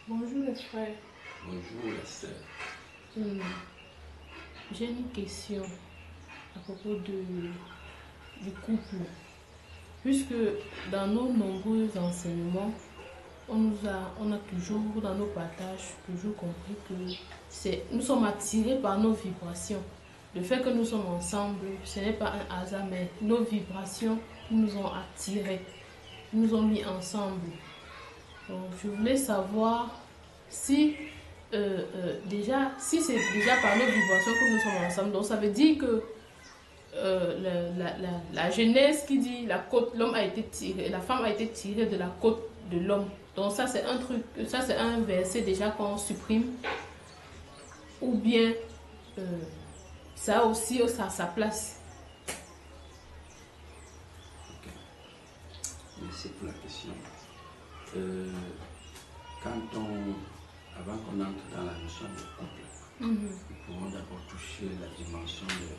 Bonjour les frères. Bonjour la sœur. J'ai une question à propos du couple. Puisque dans nos nombreux enseignements, on a toujours, dans nos partages, toujours compris que nous sommes attirés par nos vibrations. Le fait que nous sommes ensemble, ce n'est pas un hasard, mais nos vibrations nous ont attirés, nous ont mis ensemble. Donc, je voulais savoir si si c'est déjà par nos vibrations que nous sommes ensemble, donc ça veut dire que la Genèse qui dit la côte, l'homme a été tiré, la femme a été tirée de la côte de l'homme. Donc ça c'est un truc, ça c'est un verset déjà qu'on supprime. Ou bien ça aussi ça a sa place. Ok. Merci pour la question. Avant qu'on entre dans la notion de couple, nous pouvons d'abord toucher la dimension de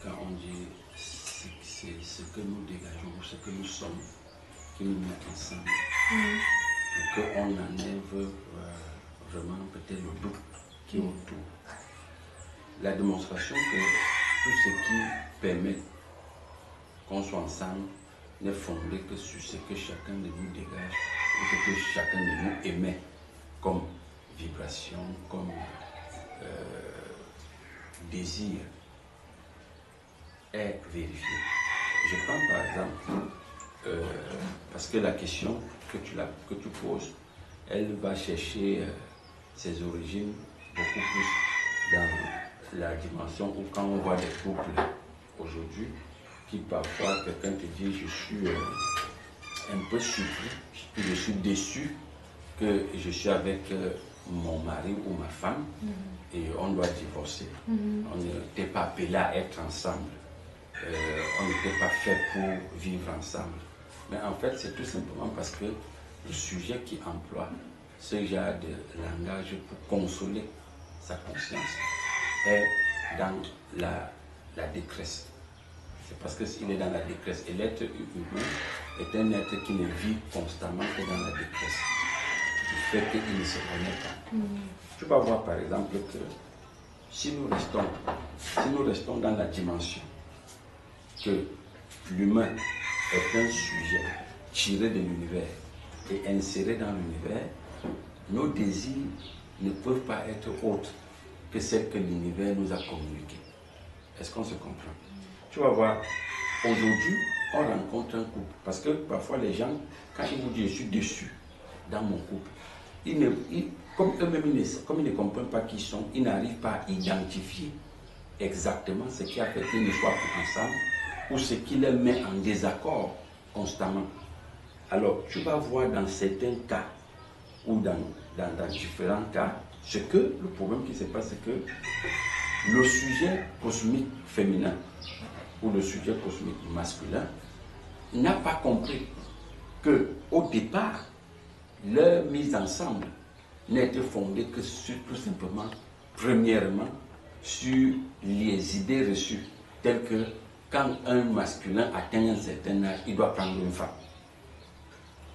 quand on dit c'est ce que nous dégageons, ce que nous sommes, qui nous met ensemble. Pour qu'on enlève vraiment peut-être le doute qui est autour. La démonstration que tout ce qui permet qu'on soit ensemble n'est fondé que sur ce que chacun de nous dégage, ou ce que chacun de nous émet comme vibration, comme désir, est vérifié. Je prends par exemple, parce que la question que tu poses, elle va chercher ses origines beaucoup plus dans la dimension où quand on voit des couples aujourd'hui, qui parfois quelqu'un te dit je suis un peu surpris, je suis déçu que je suis avec mon mari ou ma femme et on doit divorcer. On n'était pas appelé à être ensemble. On n'était pas fait pour vivre ensemble. Mais en fait, c'est tout simplement parce que le sujet qui emploie ce genre de langage pour consoler sa conscience est dans la détresse. C'est parce qu'il est dans la détresse. Et l'être humain est un être qui ne vit constamment que dans la détresse. Du fait qu'il ne se connaît pas. Tu vas voir par exemple que si nous restons dans la dimension que l'humain est un sujet tiré de l'univers et inséré dans l'univers, nos désirs ne peuvent pas être autres que celles que l'univers nous a communiquées. Est-ce qu'on se comprend? Tu vas voir, aujourd'hui, on rencontre un couple. Parce que parfois les gens, quand ils vous disent je suis déçu dans mon couple, comme eux-mêmes, comme ils ne comprennent pas qui ils sont, ils n'arrivent pas à identifier exactement ce qui a fait qu'ils ne soient plus ensemble ou ce qui les met en désaccord constamment. Alors, tu vas voir dans certains cas ou dans différents cas, le problème qui se passe, c'est que le sujet cosmique féminin ou le sujet cosmique masculin n'a pas compris que au départ, leur mise ensemble n'a été fondée que sur, tout simplement, premièrement, sur les idées reçues, telles que quand un masculin atteint un certain âge, il doit prendre une femme.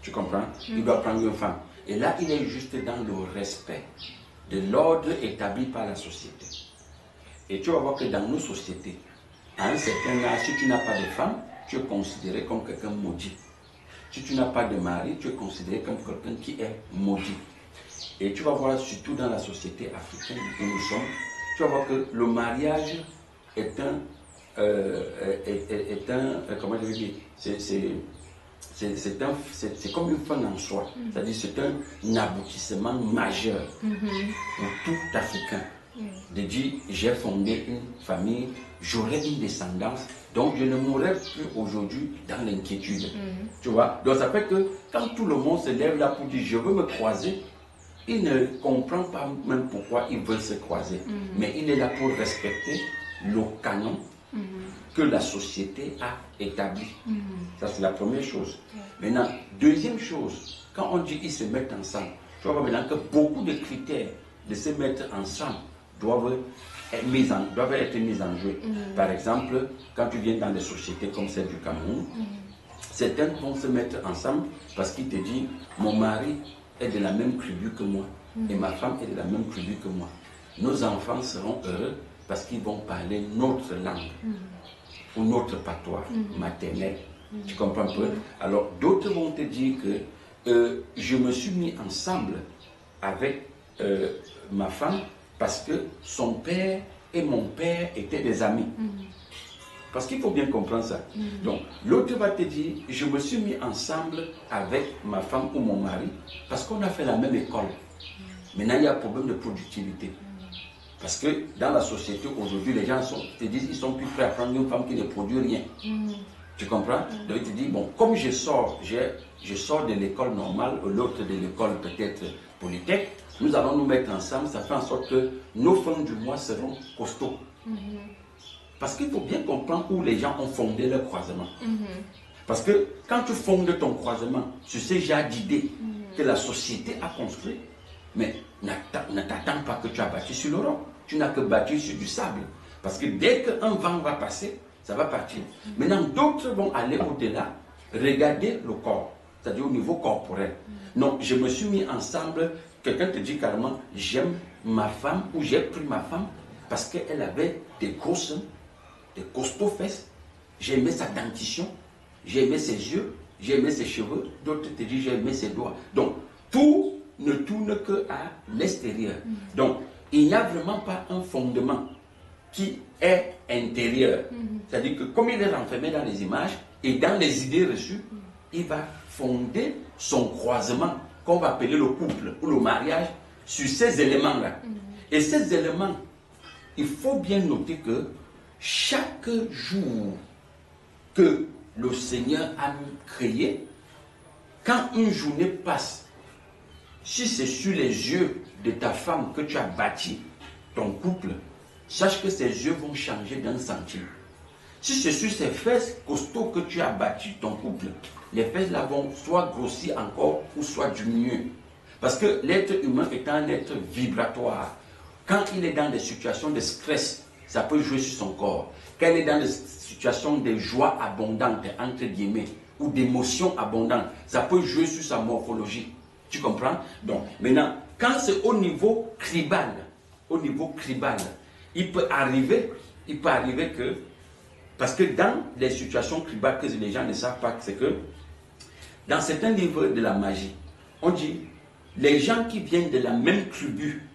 Tu comprends? Il doit prendre une femme. Et là, il est juste dans le respect de l'ordre établi par la société. Et tu vas voir que dans nos sociétés, à un certain âge, si tu n'as pas de femme, tu es considéré comme quelqu'un maudit. Si tu n'as pas de mari, tu es considéré comme quelqu'un qui est maudit. Et tu vas voir, surtout dans la société africaine où nous sommes, tu vas voir que le mariage est comment je vais dire, c'est comme une fin en soi. C'est-à-dire c'est un aboutissement majeur pour tout Africain. De dire, j'ai fondé une famille, j'aurai une descendance, donc je ne mourrai plus aujourd'hui dans l'inquiétude. Tu vois? Donc ça fait que quand tout le monde se lève là pour dire, je veux me croiser, il ne comprend pas même pourquoi ils veulent se croiser. Mais il est là pour respecter le canon que la société a établi. Ça, c'est la première chose. Maintenant, deuxième chose, quand on dit ils se mettent ensemble, tu vois maintenant que beaucoup de critères de se mettre ensemble doivent être mis en jeu. Par exemple, quand tu viens dans des sociétés comme celle du Cameroun, certains vont se mettre ensemble parce qu'ils te disent, mon mari est de la même tribu que moi et ma femme est de la même tribu que moi, nos enfants seront heureux parce qu'ils vont parler notre langue ou notre patois maternel. Tu comprends un peu? Alors, d'autres vont te dire que je me suis mis ensemble avec ma femme parce que son père et mon père étaient des amis. Parce qu'il faut bien comprendre ça. Donc, l'autre va te dire, je me suis mis ensemble avec ma femme ou mon mari parce qu'on a fait la même école. Maintenant, il y a un problème de productivité. Parce que dans la société aujourd'hui, les gens te disent qu'ils sont plus prêts à prendre une femme qui ne produit rien. Tu comprends? Donc, il te dit, bon, comme je sors de l'école normale, ou l'autre de l'école peut-être polytech, nous allons nous mettre ensemble, ça fait en sorte que nos fins du mois seront costauds. Parce qu'il faut bien comprendre où les gens ont fondé leur croisement. Parce que quand tu fondes ton croisement sur ces genres d'idées que la société a construit, mais ne t'attends pas que tu as bâti sur le roc. Tu n'as que bâti sur du sable. Parce que dès qu'un vent va passer, ça va partir. Maintenant, d'autres vont aller au-delà, regarder le corps, c'est-à-dire au niveau corporel. Non, je me suis mis ensemble, quelqu'un te dit carrément, j'aime ma femme ou j'ai pris ma femme parce qu'elle avait des gros seins, des costauds fesses, j'ai aimé sa dentition, j'ai aimé ses yeux, j'ai aimé ses cheveux, d'autres te disent j'ai aimé ses doigts. Donc, tout ne tourne qu'à l'extérieur. Donc, il n'y a vraiment pas un fondement qui est intérieur. C'est-à-dire que comme il est renfermé dans les images et dans les idées reçues, il va fonder son croisement, qu'on va appeler le couple ou le mariage, sur ces éléments-là. Et ces éléments, il faut bien noter que chaque jour que le Seigneur a créé, quand une journée passe, si c'est sur les yeux de ta femme que tu as bâti ton couple, sache que ses yeux vont changer d'un centime. Si c'est sur ses fesses costauds que tu as bâti ton couple, les fesses là vont soit grossir encore ou soit diminuer. Parce que l'être humain étant un être vibratoire, quand il est dans des situations de stress, ça peut jouer sur son corps. Quand il est dans des situations de joie abondante, entre guillemets, ou d'émotions abondantes, ça peut jouer sur sa morphologie. Tu comprends? Donc, maintenant, quand c'est au niveau tribal, il peut arriver que, parce que dans les situations tribales que les gens ne savent pas, c'est que, dans certains livres de la magie, on dit, les gens qui viennent de la même tribu,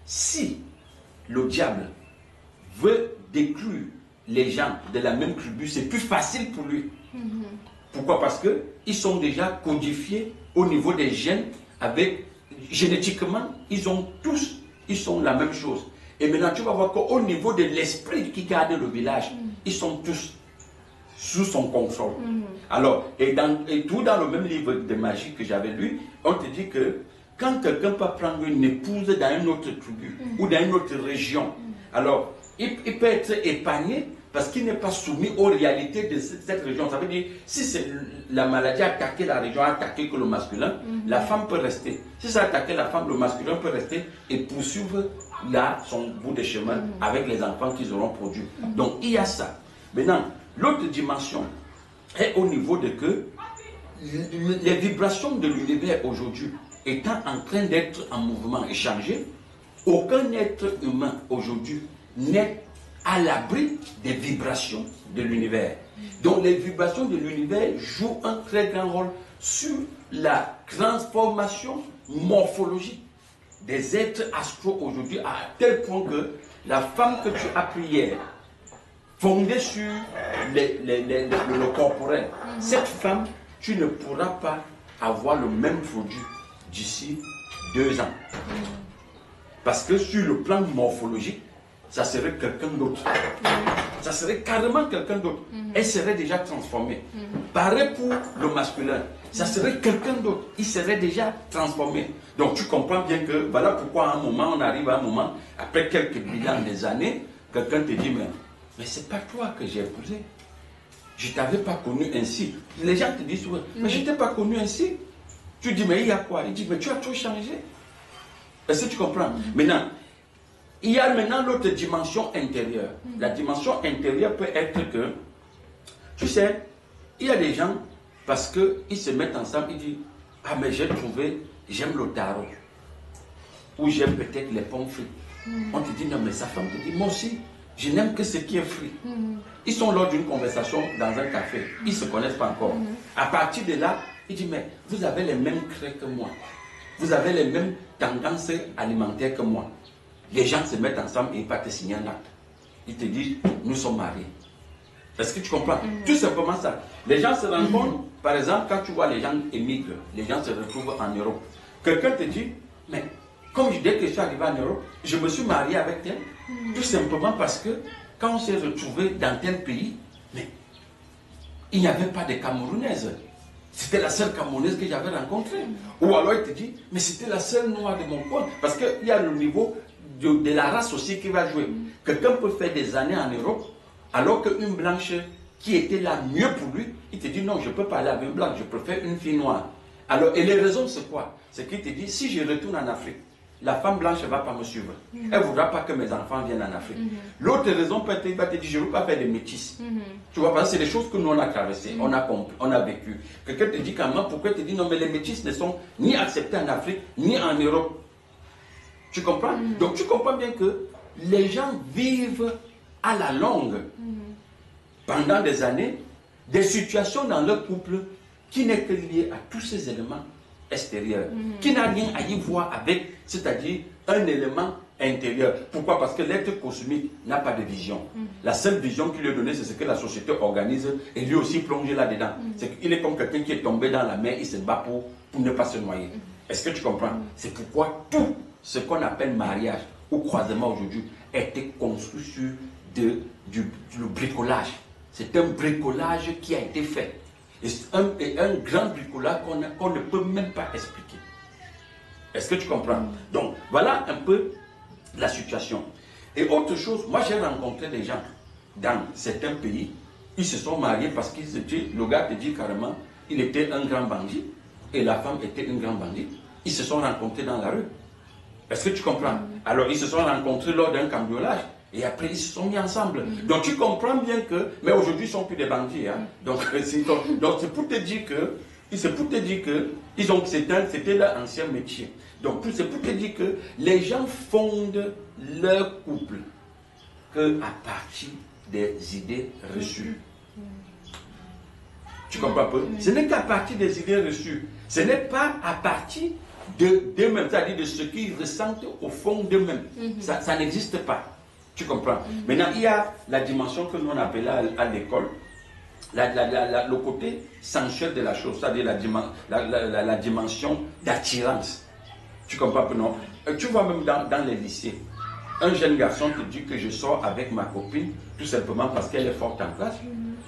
si le diable veut détruire les gens de la même tribu, c'est plus facile pour lui. Pourquoi? Parce qu'ils sont déjà codifiés au niveau des gènes, génétiquement, ils sont la même chose. Et maintenant, tu vas voir qu'au niveau de l'esprit qui garde le village, ils sont tous sous son contrôle. Alors, et tout dans le même livre de magie que j'avais lu, on te dit que quand quelqu'un peut prendre une épouse dans une autre tribu ou dans une autre région, alors il peut être épargné parce qu'il n'est pas soumis aux réalités de cette région. Ça veut dire, si la maladie a attaqué la région, a attaqué que le masculin, la femme peut rester. Si ça a attaqué la femme, le masculin peut rester et poursuivre là son bout de chemin avec les enfants qu'ils auront produits. Donc il y a ça. Maintenant, l'autre dimension est au niveau de que les vibrations de l'univers aujourd'hui étant en train d'être en mouvement et changé, aucun être humain aujourd'hui n'est à l'abri des vibrations de l'univers. Donc les vibrations de l'univers jouent un très grand rôle sur la transformation morphologique des êtres astraux aujourd'hui, à tel point que la femme que tu as pris hier, fondée sur le corporel, cette femme, tu ne pourras pas avoir le même produit d'ici 2 ans. Parce que sur le plan morphologique, ça serait quelqu'un d'autre. Ça serait carrément quelqu'un d'autre. Elle serait déjà transformée. Pareil pour le masculin. Ça serait quelqu'un d'autre. Il serait déjà transformé. Donc tu comprends bien que voilà pourquoi à un moment, on arrive à un moment, après quelques bilans des années, quelqu'un te dit, mais c'est pas toi que j'ai épousé. Je ne t'avais pas connu ainsi. Les gens te disent, mais je ne t'ai pas connu ainsi. Tu dis, mais il y a quoi? Il dit, mais tu as tout changé. Est-ce que tu comprends? Maintenant, il y a maintenant l'autre dimension intérieure. La dimension intérieure peut être que, tu sais, il y a des gens, parce qu'ils se mettent ensemble, ils disent, Ah, mais j'ai trouvé, j'aime le tarot. Ou j'aime peut-être les pommes frites. On te dit, non, mais sa femme te dit, moi aussi, je n'aime que ce qui est frit. Ils sont lors d'une conversation dans un café. Ils ne se connaissent pas encore. À partir de là, il dit, mais vous avez les mêmes traits que moi. Vous avez les mêmes tendances alimentaires que moi. Les gens se mettent ensemble et ils partent te signer un acte. Ils te disent, nous sommes mariés. Est-ce que tu comprends? Tout simplement ça. Les gens se rendent compte, par exemple, quand tu vois les gens émigrent, les gens se retrouvent en Europe. Quelqu'un te dit, mais comme dès que je suis arrivé en Europe, je me suis marié avec elle, tout simplement parce que quand on s'est retrouvé dans tel pays, mais il n'y avait pas de Camerounaise. C'était la seule Camerounaise que j'avais rencontrée. Ou alors il te dit, mais c'était la seule noire de mon coin. Parce qu'il y a le niveau de la race aussi qui va jouer. Quelqu'un peut faire des années en Europe, alors qu'une blanche qui était là mieux pour lui, il te dit non, je ne peux pas aller avec une blanche, je préfère une fille noire. Alors, et les raisons, c'est quoi? C'est qu'il te dit, si je retourne en Afrique, la femme blanche ne va pas me suivre. Elle ne voudra pas que mes enfants viennent en Afrique. L'autre raison, peut-être, il va te dire, je ne veux pas faire des métis. Tu vois, parce que c'est des choses que nous, on a traversées, on a compris, on a vécu. Quelqu'un te dit quand même, pourquoi il te dit, non, mais les métis ne sont ni acceptés en Afrique, ni en Europe. Tu comprends? Donc, tu comprends bien que les gens vivent à la longue, pendant des années, des situations dans leur couple qui n'est que liée à tous ces éléments extérieurs, qui n'a rien à y voir avec, c'est-à-dire un élément intérieur. Pourquoi? Parce que l'être cosmique n'a pas de vision. La seule vision qu'il lui est donnée, c'est ce que la société organise et lui aussi plongé là-dedans. Il est comme quelqu'un qui est tombé dans la mer, il se bat pour ne pas se noyer. Est-ce que tu comprends? C'est pourquoi tout ce qu'on appelle mariage ou croisement aujourd'hui a été construit sur du bricolage. C'est un bricolage qui a été fait. Et un grand bricolage qu'on ne peut même pas expliquer. Est-ce que tu comprends? Donc, voilà un peu la situation. Et autre chose, moi j'ai rencontré des gens dans certains pays, ils se sont mariés parce qu'ils étaient, le gars te dit carrément, il était un grand bandit et la femme était une grande bandite. Ils se sont rencontrés dans la rue. Est-ce que tu comprends? Alors, ils se sont rencontrés lors d'un cambriolage. Et après, ils se sont mis ensemble. Donc, tu comprends bien que... Mais aujourd'hui, ils ne sont plus des bandits. Hein? Donc, c'est pour te dire que... C'était leur ancien métier. Donc, c'est pour te dire que les gens fondent leur couple qu'à partir des idées reçues. Tu comprends un peu? Ce n'est qu'à partir des idées reçues. Ce n'est pas à partir d'eux-mêmes, c'est-à-dire de ce qu'ils ressentent au fond d'eux-mêmes. Ça n'existe pas. Tu comprends? Maintenant, il y a la dimension que nous on appelle à l'école, le côté sensuel de la chose, c'est-à-dire la dimension d'attirance. Tu comprends peu, non? Tu vois même dans les lycées, un jeune garçon te dit que je sors avec ma copine tout simplement parce qu'elle est forte en classe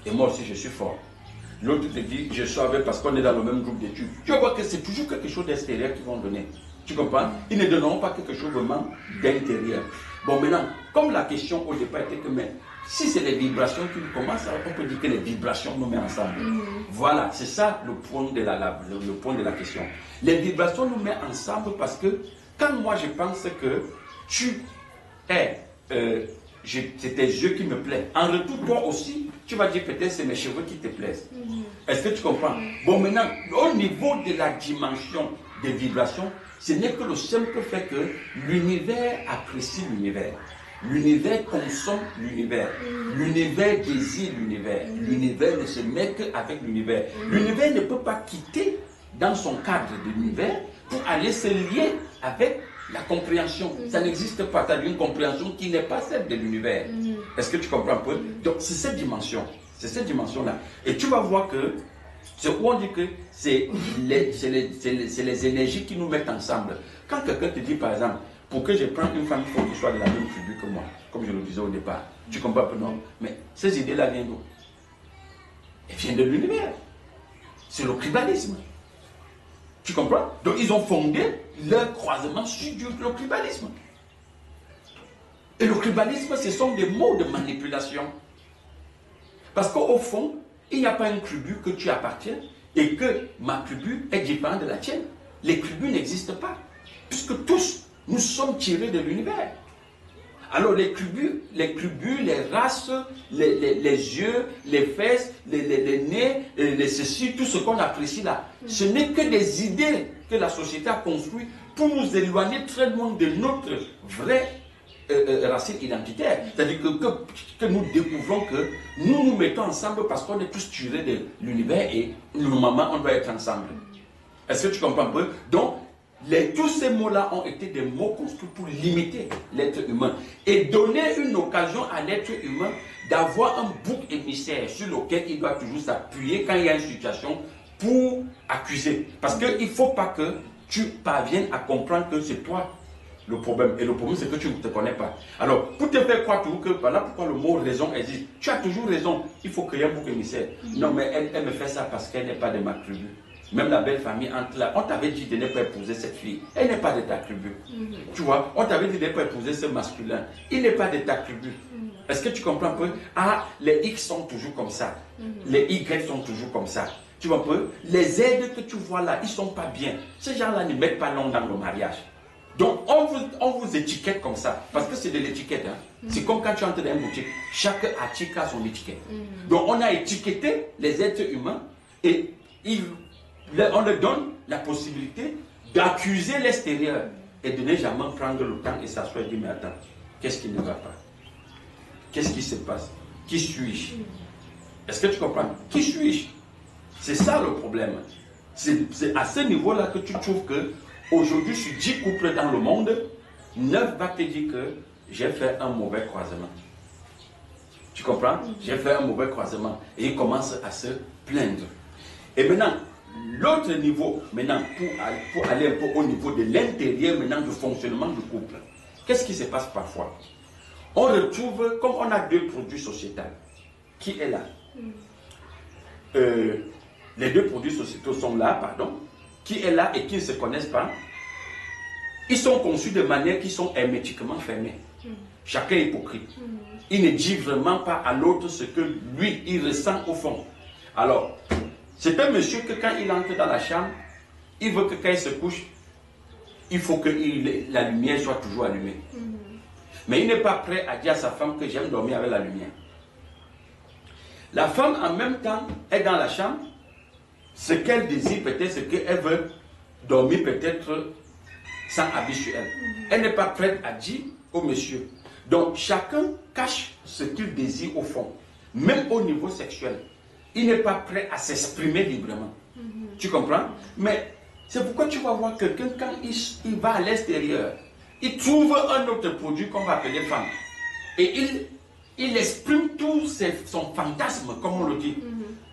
et moi aussi je suis fort. L'autre te dit je sors avec parce qu'on est dans le même groupe d'études. Tu vois que c'est toujours quelque chose d'extérieur qu'ils vont donner. Tu comprends? Ils ne donneront pas quelque chose vraiment d'intérieur. Bon, maintenant, comme la question au départ était que, mais si c'est les vibrations qui commencent, on peut dire que les vibrations nous mettent ensemble. Voilà, c'est ça le point de la question. Les vibrations nous mettent ensemble parce que quand moi je pense que tu es, c'est tes yeux qui me plaisent, en retour toi aussi, tu vas dire peut-être c'est mes cheveux qui te plaisent. Est-ce que tu comprends? Bon, maintenant, au niveau de la dimension des vibrations, ce n'est que le simple fait que l'univers apprécie l'univers. L'univers consomme l'univers. L'univers désire l'univers. L'univers ne se met qu'avec l'univers. L'univers ne peut pas quitter dans son cadre de l'univers pour aller se lier avec la compréhension. Ça n'existe pas. Tu as une compréhension qui n'est pas celle de l'univers. Est-ce que tu comprends un peu? Donc c'est cette dimension. C'est cette dimension-là. Et tu vas voir que c'est où on dit que c'est les énergies qui nous mettent ensemble. Quand quelqu'un te dit par exemple, pour que je prenne une femme, il faut qu'elle soit de la même tribu que moi, comme je le disais au départ. Tu comprends un peu, non? Mais ces idées-là viennent d'où? Elles viennent de l'univers. C'est le tribalisme. Tu comprends? Donc ils ont fondé leur croisement sur le tribalisme. Et le tribalisme, ce sont des mots de manipulation. Parce qu'au fond, il n'y a pas une tribu que tu appartiens et que ma tribu est différente de la tienne. Les tribus n'existent pas. Puisque tous, nous sommes tirés de l'univers. Alors les tribus, les races, les yeux, les fesses, les nez, les ceci, tout ce qu'on apprécie là, ce n'est que des idées que la société a construites pour nous éloigner très loin de notre vraie racine identitaire. C'est-à-dire que nous découvrons que nous nous mettons ensemble parce qu'on est tous tirés de l'univers et normalement on doit être ensemble. Est-ce que tu comprends un peu? Donc, tous ces mots-là ont été des mots construits pour limiter l'être humain et donner une occasion à l'être humain d'avoir un bouc émissaire sur lequel il doit toujours s'appuyer quand il y a une situation pour accuser. Parce qu'il ne faut pas que tu parviennes à comprendre que c'est toi le problème. Et le problème, c'est que tu ne te connais pas. Alors, pour te faire croire toujours que, voilà pourquoi le mot raison existe. Tu as toujours raison. Il faut créer un bouc émissaire. Non, mais elle me fait ça parce qu'elle n'est pas de ma tribu. Même la belle famille entre là, on t'avait dit de ne pas épouser cette fille. Elle n'est pas de ta tribu. Tu vois, on t'avait dit de ne pas épouser ce masculin. Il n'est pas de ta tribu. Est-ce que tu comprends un peu? Ah, les X sont toujours comme ça. Les Y sont toujours comme ça. Tu vois un peu? Les aides que tu vois là, ils ne sont pas bien. Ces gens-là ne mettent pas long dans le mariage. Donc, on vous étiquette comme ça. Parce que c'est de l'étiquette. Hein. C'est comme quand tu entres dans une boutique. Chaque article a son étiquette. Donc, on a étiqueté les êtres humains et on leur donne la possibilité d'accuser l'extérieur et de ne jamais prendre le temps et s'asseoir et dire, mais attends, qu'est-ce qui ne va pas? Qu'est-ce qui se passe? Qui suis-je? Est-ce que tu comprends? Qui suis-je? C'est ça le problème. C'est à ce niveau-là que tu trouves que aujourd'hui, sur 10 couples dans le monde, 9 va te dire que j'ai fait un mauvais croisement. Tu comprends? J'ai fait un mauvais croisement. Et ils commencent à se plaindre. Et maintenant, l'autre niveau, maintenant, pour aller un peu au niveau de l'intérieur, maintenant, du fonctionnement du couple, qu'est-ce qui se passe parfois? On retrouve, comme on a deux produits sociétaux, qui est là? Les deux produits sociétaux sont là, pardon, qui est là et qui ne se connaissent pas. Ils sont conçus de manière qui sont hermétiquement fermés. Chacun est hypocrite. Il ne dit vraiment pas à l'autre ce que lui, il ressent au fond. Alors, c'est un monsieur que quand il entre dans la chambre, il veut que quand il se couche, il faut que la lumière soit toujours allumée. Mais il n'est pas prêt à dire à sa femme que j'aime dormir avec la lumière. La femme, en même temps, est dans la chambre. Ce qu'elle désire peut-être, c'est qu'elle veut dormir peut-être sans habit sur elle. Elle n'est pas prête à dire au monsieur. Donc, chacun cache ce qu'il désire au fond, même au niveau sexuel. Il n'est pas prêt à s'exprimer librement. Tu comprends? Mais c'est pourquoi tu vas voir quelqu'un, quand il va à l'extérieur, il trouve un autre produit qu'on va appeler femme. Et il exprime tout son fantasme, comme on le dit.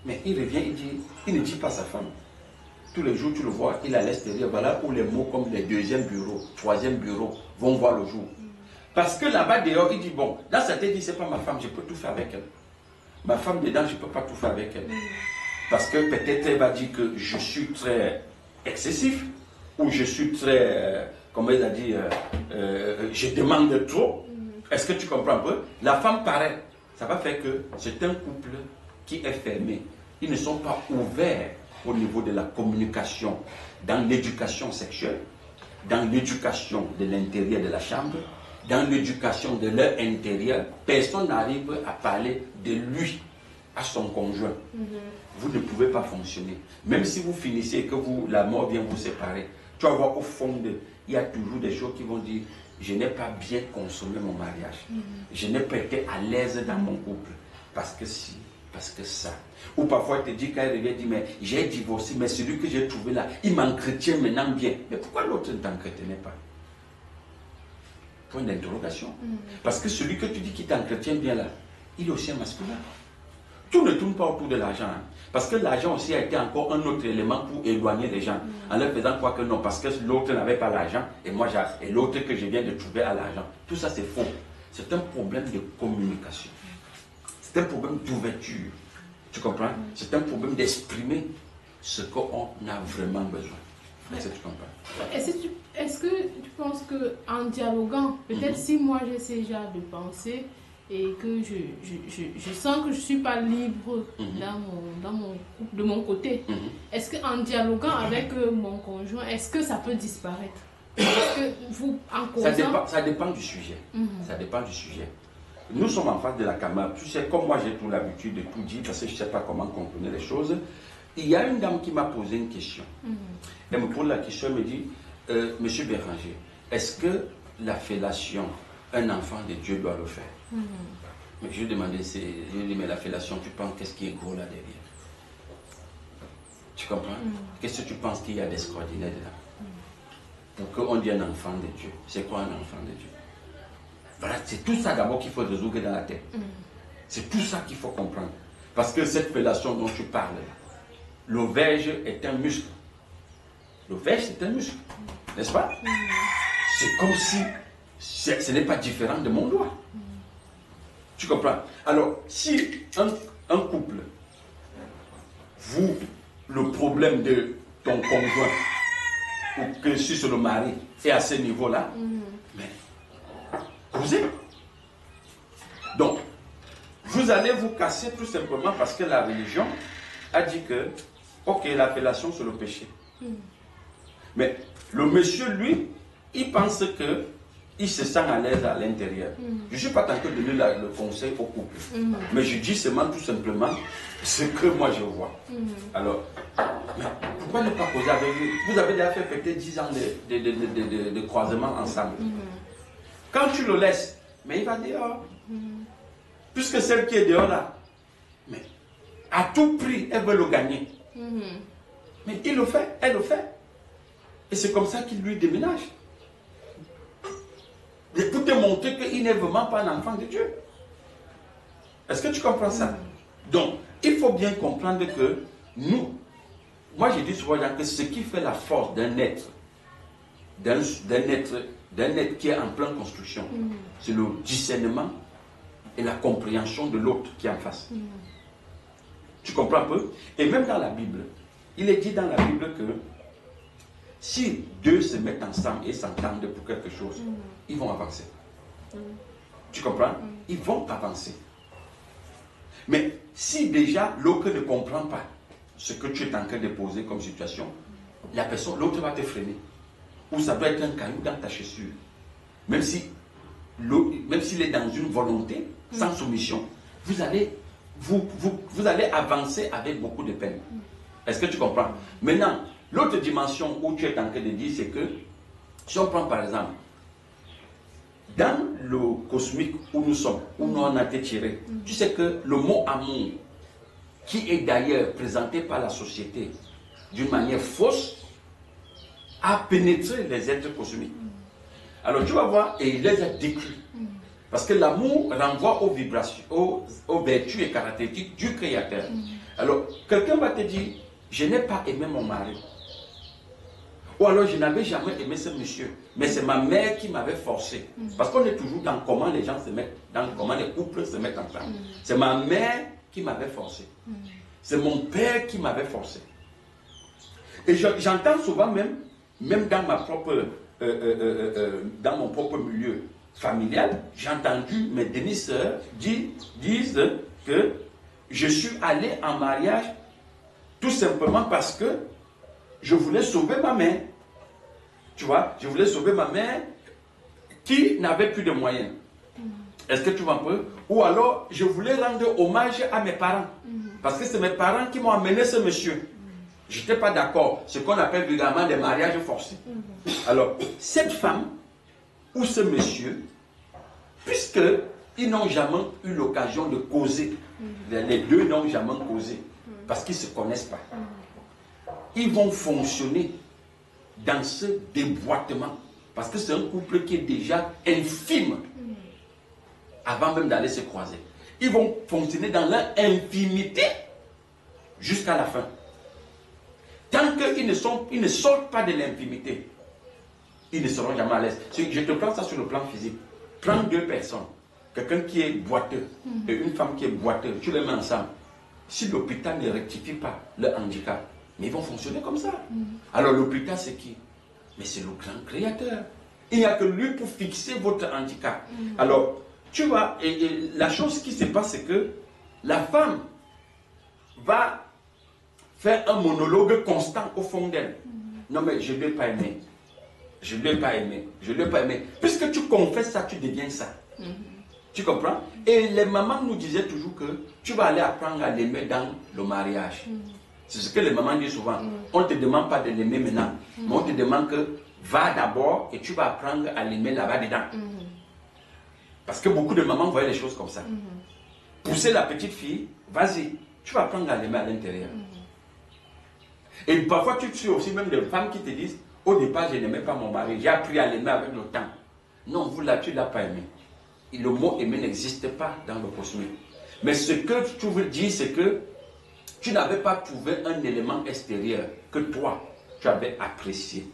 Mais il revient, il ne dit pas à sa femme. Tous les jours, tu le vois, il est à l'extérieur. Voilà où les mots comme les deuxième bureau, troisième bureau vont voir le jour. Parce que là-bas, dehors, il dit, bon, là, ça te dit, c'est pas ma femme, je peux tout faire avec elle. Ma femme dedans, je ne peux pas tout faire avec elle. Parce que peut-être elle va dire que je suis très excessif, ou je suis très, comment il a dit, je demande trop. Est-ce que tu comprends un peu? La femme, pareil, ça va faire que c'est un couple qui est fermé. Ils ne sont pas ouverts au niveau de la communication, dans l'éducation sexuelle, dans l'éducation de l'intérieur de la chambre, dans l'éducation de leur intérieur. Personne n'arrive à parler de lui à son conjoint. Vous ne pouvez pas fonctionner. Même si vous finissez et que la mort vient vous séparer, tu vas voir au fond, il y a toujours des choses qui vont dire, je n'ai pas bien consommé mon mariage. Je n'ai pas été à l'aise dans mon couple. Parce que si, parce que ça. Ou parfois, il te dit, quand il revient, il dit, mais j'ai divorcé, mais celui que j'ai trouvé là, il m'entretient maintenant bien. Mais pourquoi l'autre ne t'entretenait pas? Point d'interrogation. Parce que celui que tu dis qui t'entretient bien là, il est aussi un masculin. Tout ne tourne pas autour de l'argent. Hein. Parce que l'argent aussi a été encore un autre élément pour éloigner les gens. En leur faisant croire que non, parce que l'autre n'avait pas l'argent, et l'autre que je viens de trouver a l'argent. Tout ça, c'est faux. C'est un problème de communication. C'est un problème d'ouverture. Tu comprends? C'est un problème d'exprimer ce qu'on a vraiment besoin. Est-ce que tu comprends? Est-ce que tu penses qu'en dialoguant, peut-être si moi j'ai ces genres de pensée et que je sens que je ne suis pas libre de mon côté, est-ce qu'en dialoguant avec mon conjoint, est-ce que ça peut disparaître? Est-ce que vous, en Ça dépend du sujet. Ça dépend du sujet. Nous sommes en face de la caméra. Tu sais, comme moi j'ai tout l'habitude de tout dire, parce que je ne sais pas comment contourner les choses. Il y a une dame qui m'a posé une question. Elle me pose la question, elle me dit, Monsieur Béranger, est-ce que la fellation, un enfant de Dieu doit le faire? Mais je lui ai demandé, mais la fellation, tu penses qu'est-ce qui est gros là derrière? Tu comprends? Qu'est-ce que tu penses qu'il y a d'extraordinaire dedans? Pour qu'on dise un enfant de Dieu. C'est quoi un enfant de Dieu? Voilà, c'est tout ça d'abord qu'il faut résoudre dans la tête. C'est tout ça qu'il faut comprendre. Parce que cette fellation dont tu parles, l'ovaire est un muscle. L'ovaire, c'est un muscle. N'est-ce pas? C'est comme si ce n'est pas différent de mon doigt. Tu comprends? Alors, si un couple, le problème de ton conjoint, ou que si c'est le mari, est à ce niveau-là, mais causez. Donc, vous allez vous casser tout simplement parce que la religion a dit que, ok, la fellation c'est le péché. Mais le monsieur, lui, il pense que il se sent à l'aise à l'intérieur. Je ne suis pas tenté de donner le conseil au couple. Mais je dis seulement tout simplement ce que moi je vois. Alors, mais pourquoi ne pas causer avec lui? Vous avez déjà fait peut-être 10 ans de croisement ensemble. Quand tu le laisses, mais il va dehors. Puisque celle qui est dehors là, mais à tout prix, elle veut le gagner. Mais il le fait, elle le fait. Et c'est comme ça qu'il lui déménage. Et pour te montrer qu'il n'est vraiment pas un enfant de Dieu. Est-ce que tu comprends ça? Donc, il faut bien comprendre que nous, moi je dis souvent que ce qui fait la force d'un être, d'un être qui est en pleine construction, c'est le discernement et la compréhension de l'autre qui est en face. Tu comprends un peu? Et même dans la Bible, il est dit dans la Bible que si deux se mettent ensemble et s'entendent pour quelque chose, ils vont avancer. Tu comprends? Ils vont avancer. Mais si déjà l'autre ne comprend pas ce que tu es en train de poser comme situation, l'autre va te freiner. Ou ça doit être un caillou dans ta chaussure. Même s'il est dans une volonté, sans soumission, vous allez avancer avec beaucoup de peine. Est-ce que tu comprends? Maintenant, l'autre dimension où tu es en train de dire, c'est que, si on prend par exemple, dans le cosmique où nous sommes, où nous on a été tirés, tu sais que le mot amour, qui est d'ailleurs présenté par la société d'une manière fausse, a pénétré les êtres cosmiques. Alors tu vas voir, et il les a décrits. Parce que l'amour renvoie aux vibrations, aux vertus et caractéristiques du Créateur. Alors, quelqu'un va te dire, je n'ai pas aimé mon mari. Ou alors, je n'avais jamais aimé ce monsieur. Mais c'est ma mère qui m'avait forcé. Parce qu'on est toujours dans comment les gens se mettent, dans comment les couples se mettent ensemble. C'est ma mère qui m'avait forcé. C'est mon père qui m'avait forcé. Et j'entends souvent même dans ma propre, dans mon propre milieu familial, j'ai entendu mes demi-sœurs disent que je suis allé en mariage tout simplement parce que je voulais sauver ma mère. Tu vois, je voulais sauver ma mère qui n'avait plus de moyens. Est-ce que tu vois un peu? Ou alors, je voulais rendre hommage à mes parents. Parce que c'est mes parents qui m'ont amené ce monsieur. Je n'étais pas d'accord. Ce qu'on appelle vulgairement des mariages forcés. Alors, cette femme ou ce monsieur, puisqu'ils n'ont jamais eu l'occasion de causer, les deux n'ont jamais causé, parce qu'ils ne se connaissent pas, ils vont fonctionner dans ce déboîtement. Parce que c'est un couple qui est déjà infime avant même d'aller se croiser. Ils vont fonctionner dans leur intimité jusqu'à la fin. Tant qu'ils ne sortent pas de l'intimité, ils ne seront jamais à l'aise. Je te prends ça sur le plan physique. Prends deux personnes, quelqu'un qui est boiteux et une femme qui est boiteuse, tu les mets ensemble. Si l'hôpital ne rectifie pas leur handicap, mais ils vont fonctionner comme ça. Alors l'hôpital c'est qui? Mais c'est le grand créateur. Il n'y a que lui pour fixer votre handicap. Alors, tu vois, et la chose qui se passe, c'est que la femme va faire un monologue constant au fond d'elle. Non mais je ne l'ai pas aimé. je ne l'ai pas aimé, je ne l'ai pas aimé. Puisque tu confesses ça, tu deviens ça. Tu comprends? Et les mamans nous disaient toujours que tu vas aller apprendre à l'aimer dans le mariage. C'est ce que les mamans disent souvent. On ne te demande pas de l'aimer maintenant, mais on te demande que va d'abord et tu vas apprendre à l'aimer là-bas dedans. Parce que beaucoup de mamans voyaient les choses comme ça. Pousser la petite fille, vas-y, tu vas apprendre à l'aimer à l'intérieur. Et parfois tu suis aussi même des femmes qui te disent, au départ je n'aimais pas mon mari, j'ai appris à l'aimer avec le temps. Non, vous là, tu ne l'as pas aimé. Et le mot aimer n'existe pas dans le cosmique. Mais ce que tu veux dire, c'est que tu n'avais pas trouvé un élément extérieur que toi, tu avais apprécié.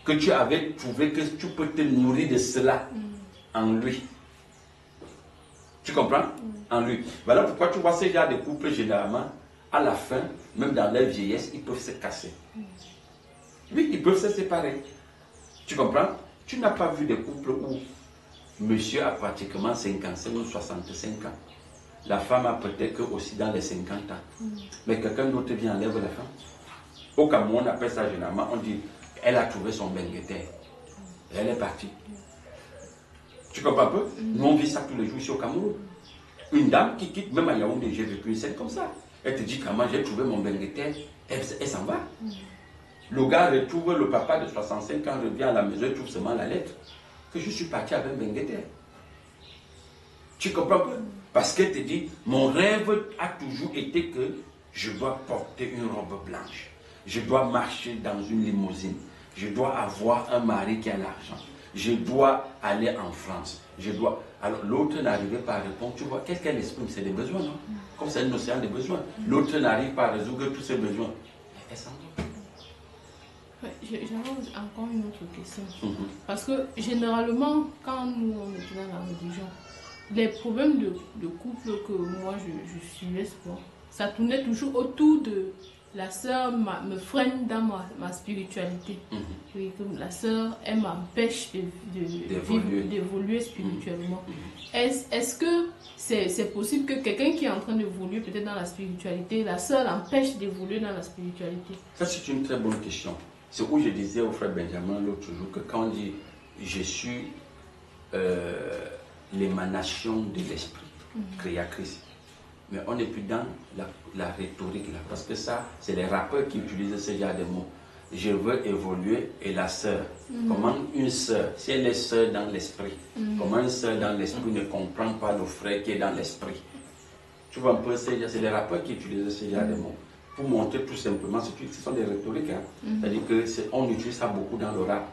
Que tu avais trouvé que tu peux te nourrir de cela en lui. Tu comprends? En lui. Voilà pourquoi tu vois ces gens de couples, généralement, à la fin, même dans leur vieillesse, ils peuvent se casser. Oui, ils peuvent se séparer. Tu comprends? Tu n'as pas vu des couples où monsieur a pratiquement 55 ou 65 ans. La femme a peut-être aussi dans les 50 ans. Mais quelqu'un d'autre vient enlève la femme. Au Cameroun, on appelle ça généralement, on dit, elle a trouvé son bengueter. Elle est partie. Tu comprends un peu? Nous, on vit ça tous les jours ici au Cameroun. Une dame qui quitte, même à Yaoundé, j'ai vécu une scène comme ça. Elle te dit, comment j'ai trouvé mon bengueter, elle s'en va. Le gars retrouve le papa de 65 ans, revient à la maison, il trouve seulement la lettre. Que je suis parti avec bengueter. Tu comprends pas? Parce qu'elle te dit, mon rêve a toujours été que je dois porter une robe blanche. Je dois marcher dans une limousine. Je dois avoir un mari qui a l'argent. Je dois aller en France. Je dois... Alors l'autre n'arrivait pas à répondre. Tu vois, qu'est-ce qu'elle exprime? C'est des besoins, non? Comme c'est un océan de besoins. L'autre n'arrive pas à résoudre tous ses besoins. Elle s'en va. J'avais encore une autre question. Parce que généralement, quand nous on est dans la religion, les problèmes de couple que moi je suivais, ça tournait toujours autour de la sœur me freine dans ma spiritualité. Oui, comme la sœur, elle m'empêche d'évoluer spirituellement. Est-ce que c'est possible que quelqu'un qui est en train d'évoluer peut-être dans la spiritualité, la sœur l'empêche d'évoluer dans la spiritualité? Ça, c'est une très bonne question. C'est où je disais au frère Benjamin l'autre jour que quand on dit je suis l'émanation de l'esprit créatrice, mais on n'est plus dans la rhétorique là, parce que ça, c'est les rappeurs qui utilisent ce genre de mots. Je veux évoluer et la sœur. Comment une sœur, si elle est sœur dans l'esprit, comment une sœur dans l'esprit ne comprend pas le frère qui est dans l'esprit? Tu vois un peu, c'est les rappeurs qui utilisent ce genre de mots. Pour montrer tout simplement, ce sont des rhétoriques. C'est-à-dire qu'on utilise ça beaucoup dans le rap.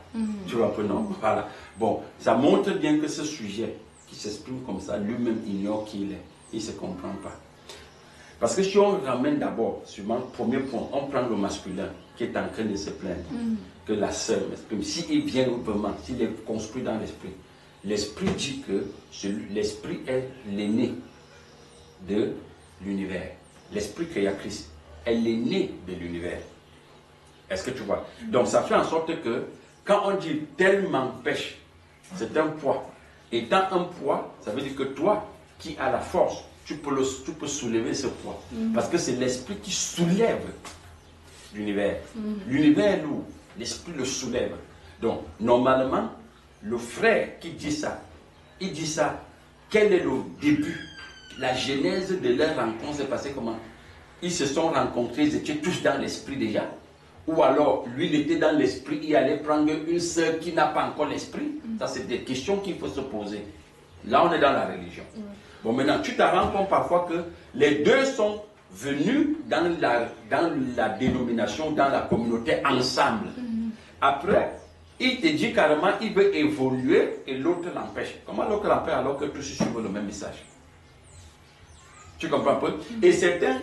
Tu vois un peu, non? Voilà. Bon, ça montre bien que ce sujet qui s'exprime comme ça, lui-même ignore qui il est. Il ne se comprend pas. Parce que si on ramène d'abord, sur le premier point, on prend le masculin qui est en train de se plaindre, que la sœur m'exprime. S'il vient vraiment, s'il est construit dans l'esprit, l'esprit dit que l'esprit est l'aîné de l'univers. L'esprit créatrice. Elle est née de l'univers. Est-ce que tu vois? Donc ça fait en sorte que quand on dit tel m'empêche, c'est un poids. Étant un poids, ça veut dire que toi qui as la force, tu peux soulever ce poids. Parce que c'est l'esprit qui soulève l'univers. L'univers est lourd, l'esprit le soulève. Donc normalement, le frère qui dit ça, il dit ça, quel est le début? La genèse de leur rencontre s'est passée comment? Ils se sont rencontrés, ils étaient tous dans l'esprit déjà. Ou alors, lui, il était dans l'esprit, il allait prendre une sœur qui n'a pas encore l'esprit. Ça, c'est des questions qu'il faut se poser. Là, on est dans la religion. Bon, maintenant, tu te rends compte parfois que les deux sont venus dans la dénomination, dans la communauté, ensemble. Après, il te dit carrément, il veut évoluer et l'autre l'empêche. Comment l'autre l'empêche alors que tous suivent le même message? Tu comprends un peu? Et certains,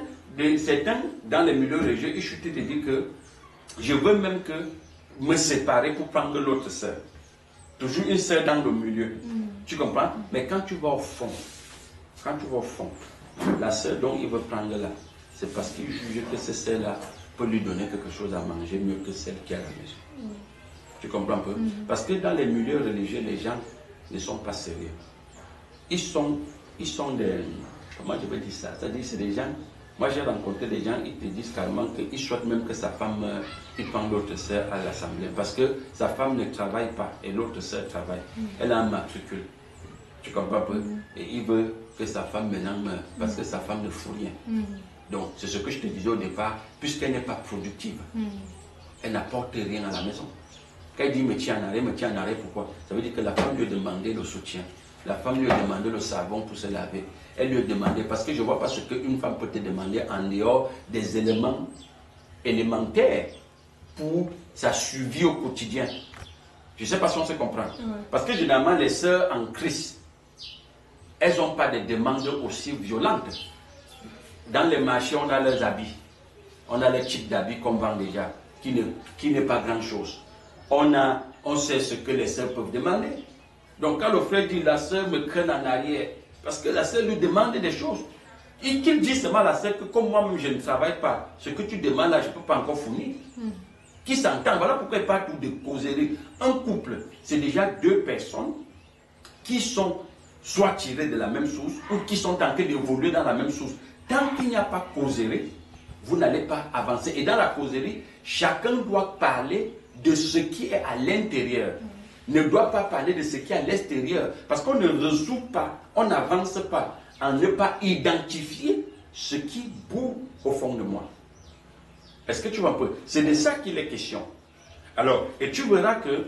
dans les milieux religieux, ils chutent et te disent que je veux même que me séparer pour prendre l'autre sœur. Toujours une sœur dans le milieu. Tu comprends? Mais quand tu vas au fond, la sœur dont il veut prendre là, c'est parce qu'il juge que cette sœur-là peut lui donner quelque chose à manger mieux que celle qui est à la maison. Tu comprends un peu? Parce que dans les milieux religieux, les gens ne sont pas sérieux. Ils sont des... Comment je vais dire ça? C'est-à-dire c'est des gens Moi, j'ai rencontré des gens, ils te disent carrément qu'ils souhaitent même que sa femme il prend l'autre sœur à l'assemblée. Parce que sa femme ne travaille pas et l'autre sœur travaille. Elle a un matricule. Tu comprends un peu? Et il veut que sa femme maintenant meure parce que sa femme ne fout rien. Donc, c'est ce que je te disais au départ, puisqu'elle n'est pas productive, elle n'apporte rien à la maison. Quand il dit me tient en arrêt, pourquoi? Ça veut dire que la femme lui a demandé le soutien. La femme lui a demandé le savon pour se laver. Elle lui a demandé, parce que je ne vois pas ce qu'une femme peut te demander en dehors des éléments élémentaires pour sa survie au quotidien. Je ne sais pas si on se comprend. Parce que généralement, les sœurs en Christ, elles n'ont pas des demandes aussi violentes. Dans les marchés, on a leurs habits. On a les types d'habits qu'on vend déjà, qui n'est pas grand-chose. On sait ce que les sœurs peuvent demander. Donc quand le frère dit, la sœur me craint en arrière, parce que la sœur lui demande des choses. Et qu'il dit seulement à la sœur que comme moi-même je ne travaille pas, ce que tu demandes là, je ne peux pas encore fournir. Qui s'entend, voilà pourquoi il parle tout de causerie. Un couple, c'est déjà deux personnes qui sont soit tirées de la même source ou qui sont en train d'évoluer dans la même source. Tant qu'il n'y a pas causerie, vous n'allez pas avancer. Et dans la causerie, chacun doit parler de ce qui est à l'intérieur. Ne doit pas parler de ce qui est à l'extérieur. Parce qu'on ne résout pas, on n'avance pas en ne pas identifier ce qui boue au fond de moi. Est-ce que tu vois un peu? C'est de ça qu'il est question. Alors, et tu verras que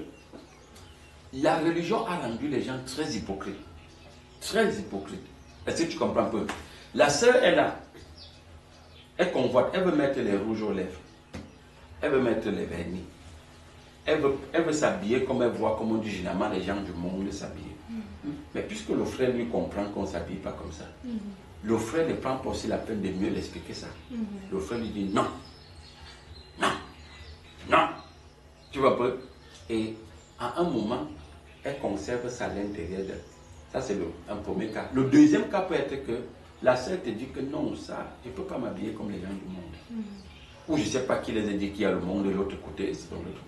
la religion a rendu les gens très hypocrites. Très hypocrites. Est-ce que tu comprends un peu? La sœur est là. Elle convoite, elle veut mettre les rouges aux lèvres. Elle veut mettre les vernis. Elle veut s'habiller comme elle voit, comme on dit généralement les gens du monde s'habiller. Mais puisque le frère lui comprend qu'on ne s'habille pas comme ça, le frère ne prend pas aussi la peine de mieux l'expliquer ça. Le frère lui dit non. Non. Non. Tu vois pas? Et à un moment, elle conserve ça à l'intérieur d'elle. Ça, c'est un premier cas. Le deuxième cas peut être que la sœur te dit que non, ça, je ne peux pas m'habiller comme les gens du monde. Ou je ne sais pas qui les a dit qu'il y a le monde de l'autre côté, c'est de l'autre côté.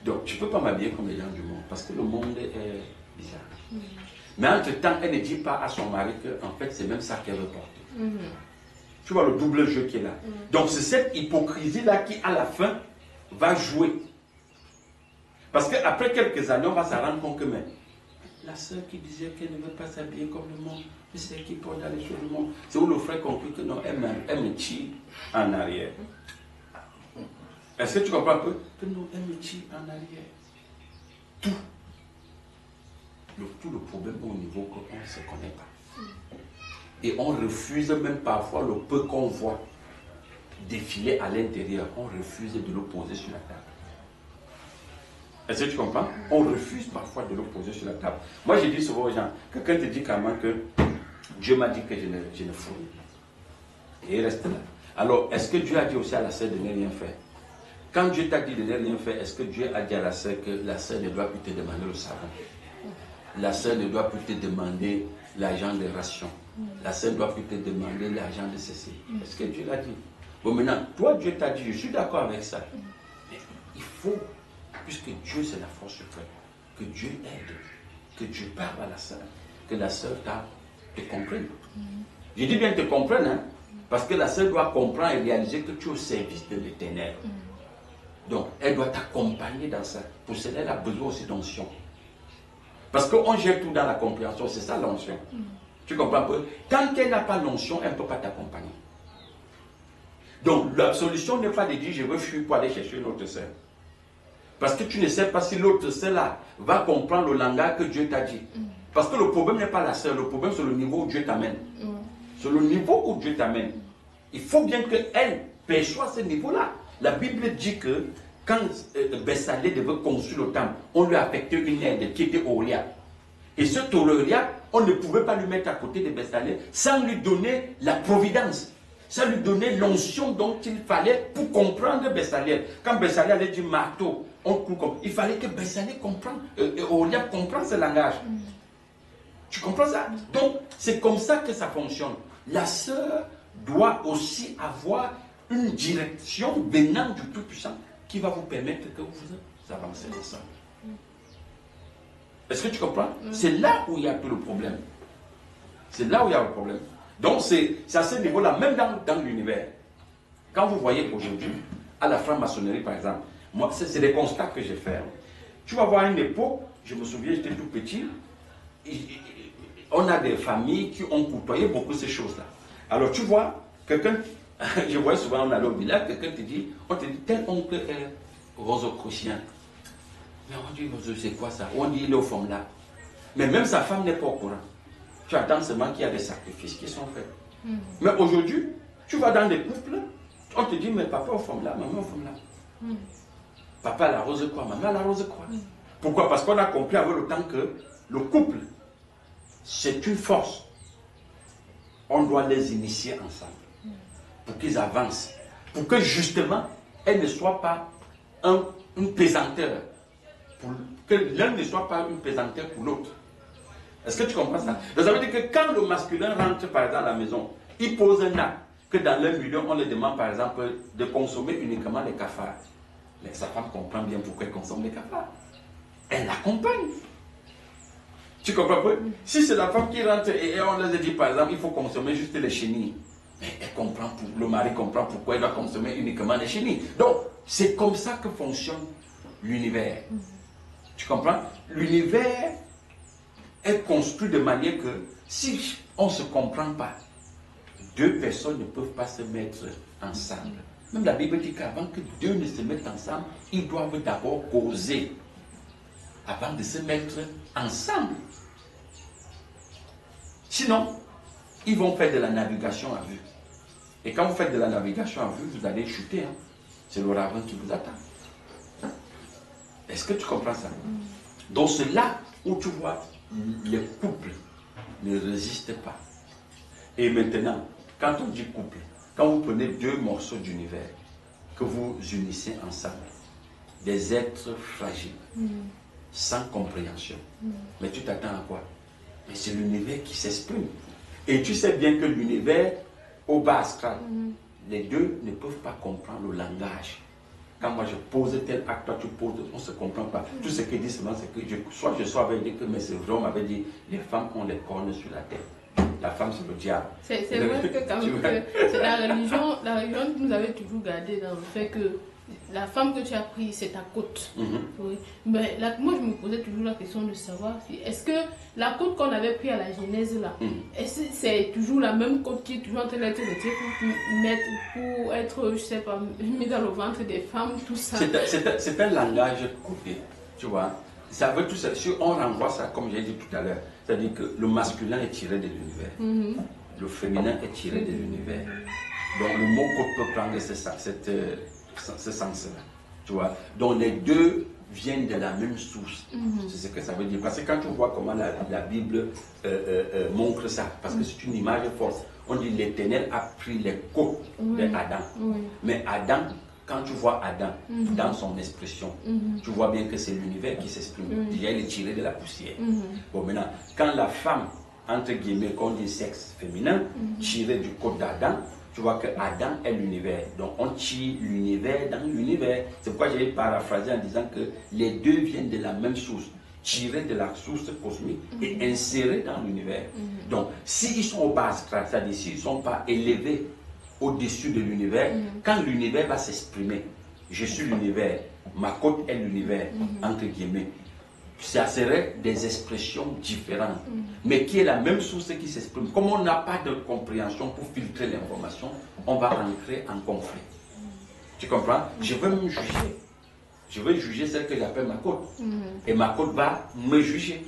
Donc, je ne peux pas m'habiller comme les gens du monde parce que le monde est bizarre. Mais entre-temps, elle ne dit pas à son mari qu'en fait, c'est même ça qu'elle veut porter. Tu vois le double jeu qui est là. Donc, c'est cette hypocrisie-là qui, à la fin, va jouer. Parce qu'après quelques années, on va se rendre compte que mais, la sœur qui disait qu'elle ne veut pas s'habiller comme le monde, c'est elle qui porte dans les choses du monde. C'est où le frère conclut que non, elle me tire en arrière. Est-ce que tu comprends un peu? Que non, elle me tire en arrière. Tout. Tout le problème au niveau qu'on ne se connaît pas. Et on refuse même parfois le peu qu'on voit défiler à l'intérieur. On refuse de le poser sur la table. Est-ce que tu comprends? On refuse parfois de le poser sur la table. Moi, je dis souvent aux gens, quelqu'un te dit carrément que Dieu m'a dit que je ne fous rien. Et il reste là. Alors, est-ce que Dieu a dit aussi à la sœur de ne rien faire? Quand Dieu t'a dit de ne rien faire, est-ce que Dieu a dit à la sœur que la sœur ne doit plus te demander le savon? La sœur ne doit plus te demander l'argent de ration. La sœur ne doit plus te demander l'argent de ceci. Est-ce que Dieu l'a dit? Bon, maintenant, toi, Dieu t'a dit, je suis d'accord avec ça. Mais il faut, puisque Dieu, c'est la force suprême, que Dieu aide, que Dieu parle à la sœur, que la sœur te comprenne. Je dis bien te comprenne, hein, parce que la sœur doit comprendre et réaliser que tu es au service de l'Éternel. Donc, elle doit t'accompagner dans ça. Pour cela, elle a besoin aussi d'onction. Parce qu'on gère tout dans la compréhension, c'est ça l'onction. Tu comprends un peu? Tant qu'elle n'a pas l'onction, elle ne peut pas t'accompagner. Donc, la solution n'est pas de dire je veux fuir pour aller chercher une autre sœur. Parce que tu ne sais pas si l'autre sœur-là va comprendre le langage que Dieu t'a dit. Parce que le problème n'est pas la sœur, le problème c'est le niveau où Dieu t'amène. C'est le niveau où Dieu t'amène. Il faut bien qu'elle perçoive ce niveau-là. La Bible dit que quand Bessalé devait construire le temple, on lui a affecté une aide qui était Uriah. Et ce Uriah, on ne pouvait pas lui mettre à côté de Bessalé sans lui donner la providence, sans lui donner l'onction dont il fallait pour comprendre Bessalé. Quand Bessalé allait dire marteau, il fallait que Bessalé comprenne, Uriah comprenne ce langage. Tu comprends ça? Donc, c'est comme ça que ça fonctionne. La sœur doit aussi avoir une direction venant du Tout-Puissant qui va vous permettre que vous avancez ensemble. Est-ce que tu comprends? C'est là où il y a tout le problème. C'est là où il y a le problème. Donc c'est à ce niveau-là, même dans l'univers. Quand vous voyez aujourd'hui, à la franc-maçonnerie par exemple, moi c'est des constats que j'ai fait. Tu vas voir une époque, je me souviens, j'étais tout petit, on a des familles qui ont côtoyé beaucoup ces choses-là. Alors tu vois, quelqu'un, je vois souvent on allait au village, quelqu'un te dit, on te dit tel oncle est rosicrucien. Mais on dit, c'est quoi ça? On dit, il est au fond là. Mais même sa femme n'est pas au courant. Tu attends seulement qu'il y a des sacrifices qui sont faits. Mais aujourd'hui, tu vas dans des couples, on te dit, mais papa au fond là, maman au fond là. Papa la rose quoi, maman la rose quoi. Pourquoi? Parce qu'on a compris avec le temps que le couple, c'est une force. On doit les initier ensemble pour qu'ils avancent. Pour que justement, elles ne soient pas une pesanteur. Pour que l'un ne soit pas une pesanteur pour l'autre. Est-ce que tu comprends ça? Donc ça veut dire que quand le masculin rentre par exemple à la maison, il pose un acte que dans leur milieu, on lui demande par exemple de consommer uniquement les cafards. Mais sa femme comprend bien pourquoi elle consomme les cafards. Elle l'accompagne. Tu comprends pas? Si c'est la femme qui rentre et on lui dit par exemple il faut consommer juste les chenilles, mais elle comprend, le mari comprend pourquoi il doit consommer uniquement les chenilles. Donc c'est comme ça que fonctionne l'univers. Tu comprends? L'univers est construit de manière que si on ne se comprend pas, deux personnes ne peuvent pas se mettre ensemble. Même la Bible dit qu'avant que deux ne se mettent ensemble, ils doivent d'abord causer avant de se mettre ensemble. Sinon, ils vont faire de la navigation à vue. Et quand vous faites de la navigation à vue, vous allez chuter. Hein. C'est le ravin qui vous attend. Est-ce que tu comprends ça? Donc c'est là où tu vois, les couples ne résistent pas. Et maintenant, quand on dit couple, quand vous prenez deux morceaux d'univers que vous unissez ensemble, des êtres fragiles, sans compréhension, mais tu t'attends à quoi? Mais c'est l'univers qui s'exprime. Et tu sais bien que l'univers, au bas astral, les deux ne peuvent pas comprendre le langage. Quand moi je pose tel acte, toi tu poses, on ne se comprend pas. Tout ce qu'il dit seulement, c'est que soit je sois avec dit que, mais c'est vrai, on m'avait dit, les femmes ont les cornes sur la tête. La femme, c'est le diable. C'est vrai que quand même, c'est la religion que nous avait toujours gardé dans le fait que la femme que tu as prise, c'est ta côte. Oui. Mais là, moi, je me posais toujours la question de savoir si, est-ce que la côte qu'on avait prise à la Genèse là, est-ce que c'est toujours la même côte qui est toujours en train d'être retirée pour être, je sais pas, mise dans le ventre des femmes, tout ça? C'est un langage codé, tu vois. Ça veut tout ça. Si on renvoie ça, comme j'ai dit tout à l'heure, c'est-à-dire que le masculin est tiré de l'univers, le féminin est tiré de l'univers. Donc le mot côte peut prendre ce sens-là, tu vois. Donc les deux viennent de la même source. C'est ce que ça veut dire. Parce que quand tu vois comment la Bible montre ça, parce que c'est une image forte, on dit l'Éternel a pris les côtes d'Adam. Mais Adam, quand tu vois Adam dans son expression, tu vois bien que c'est l'univers qui s'exprime. Déjà, il est tiré de la poussière. Bon, maintenant, quand la femme, entre guillemets, qu'on dit sexe féminin, tiré du côte d'Adam, tu vois que Adam est l'univers. Donc, on tire l'univers dans l'univers. C'est pourquoi j'ai paraphrasé en disant que les deux viennent de la même source, tirés de la source cosmique et insérés dans l'univers. Donc, s'ils sont au bas astral, c'est-à-dire s'ils ne sont pas élevés au-dessus de l'univers, quand l'univers va s'exprimer, je suis l'univers, ma côte est l'univers, entre guillemets, ça serait des expressions différentes, mais qui est la même source qui s'exprime. Comme on n'a pas de compréhension pour filtrer l'information, on va entrer en conflit. Tu comprends? Je veux me juger. Je veux juger celle que j'appelle ma côte. Et ma côte va me juger.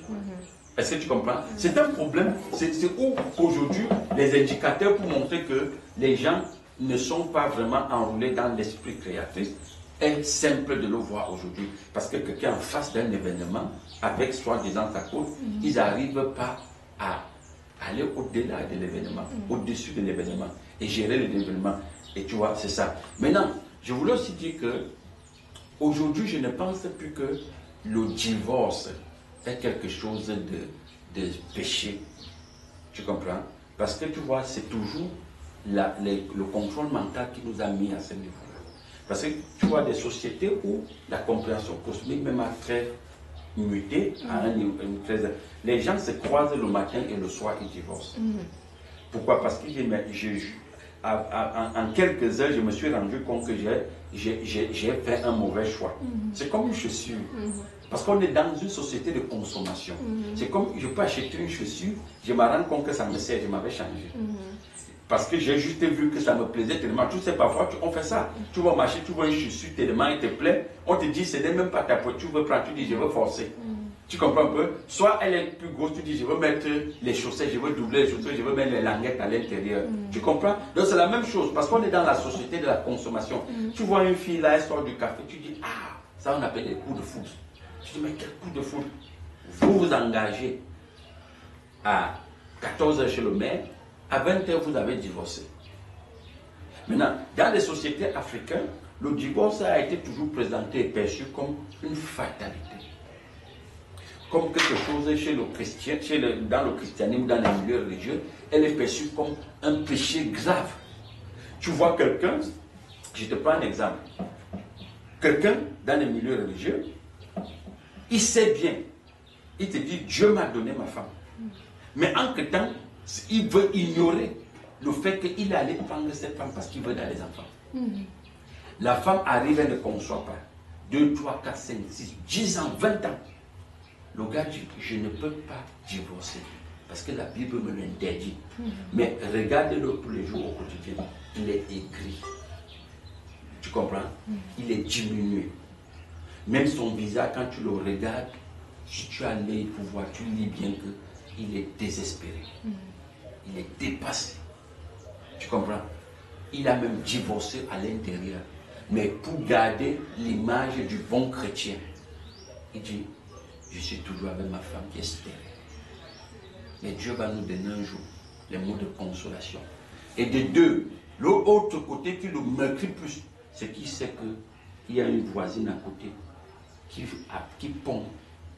Est-ce que tu comprends? C'est un problème. C'est où aujourd'hui les indicateurs pour montrer que les gens ne sont pas vraiment enroulés dans l'esprit créatrice est simple de le voir aujourd'hui. Parce que quelqu'un en face d'un événement, avec soi-disant sa côte, ils n'arrivent pas à aller au-delà de l'événement, au-dessus de l'événement, et gérer l'événement. Et tu vois, c'est ça. Maintenant, je voulais aussi dire que aujourd'hui, je ne pense plus que le divorce est quelque chose de péché. Tu comprends? Parce que tu vois, c'est toujours le contrôle mental qui nous a mis à ce niveau-là. Parce que tu vois des sociétés où la compréhension cosmique même a très muté, à un niveau très... Les gens se croisent le matin et le soir, ils divorcent. Pourquoi? Parce que en quelques heures, je me suis rendu compte que j'ai fait un mauvais choix. C'est comme une chaussure. Parce qu'on est dans une société de consommation. C'est comme je peux acheter une chaussure, je me rends compte que ça me sert, je m'avais changé. Parce que j'ai juste vu que ça me plaisait tellement. Tu sais, parfois, on fait ça. Tu vas marcher, tu vois une chaussure tellement, elle te plaît. On te dit, ce n'est même pas ta peau. Tu veux prendre, tu dis, je veux forcer. Tu comprends un peu? Soit elle est plus grosse, tu dis, je veux mettre les chaussettes, je veux doubler les chaussettes, je veux mettre les languettes à l'intérieur. Tu comprends? Donc, c'est la même chose. Parce qu'on est dans la société de la consommation. Tu vois une fille là, elle sort du café, tu dis, ah, ça on appelle des coups de foudre. Tu dis, mais quel coup de foudre? Vous vous engagez à 14 h chez le maire. À 20 h, vous avez divorcé. Maintenant, dans les sociétés africaines, le divorce a été toujours présenté et perçu comme une fatalité. Comme quelque chose chez le chrétien, dans le christianisme, dans les milieux religieux, elle est perçue comme un péché grave. Tu vois quelqu'un, je te prends un exemple. Quelqu'un dans les milieux religieux, il sait bien, il te dit, Dieu m'a donné ma femme. Mais entre-temps, il veut ignorer le fait qu'il allait prendre cette femme parce qu'il veut dans les enfants. La femme arrive, elle ne conçoit pas. 2, 3, 4, 5, 6, 10 ans, 20 ans. Le gars dit, je ne peux pas divorcer parce que la Bible me l'interdit. Mais regardez-le tous les jours au quotidien. Il est aigri. Tu comprends? Il est diminué. Même son visage, quand tu le regardes, si tu as l'œil pour voir, tu lis bien qu'il est désespéré. Il est dépassé. Tu comprends? Il a même divorcé à l'intérieur. Mais pour garder l'image du bon chrétien, il dit, je suis toujours avec ma femme qui est stérile. Mais Dieu va nous donner un jour les mots de consolation. Et de deux, l'autre côté qui le meurtrit plus, c'est qu'il sait qu'il y a une voisine à côté qui pond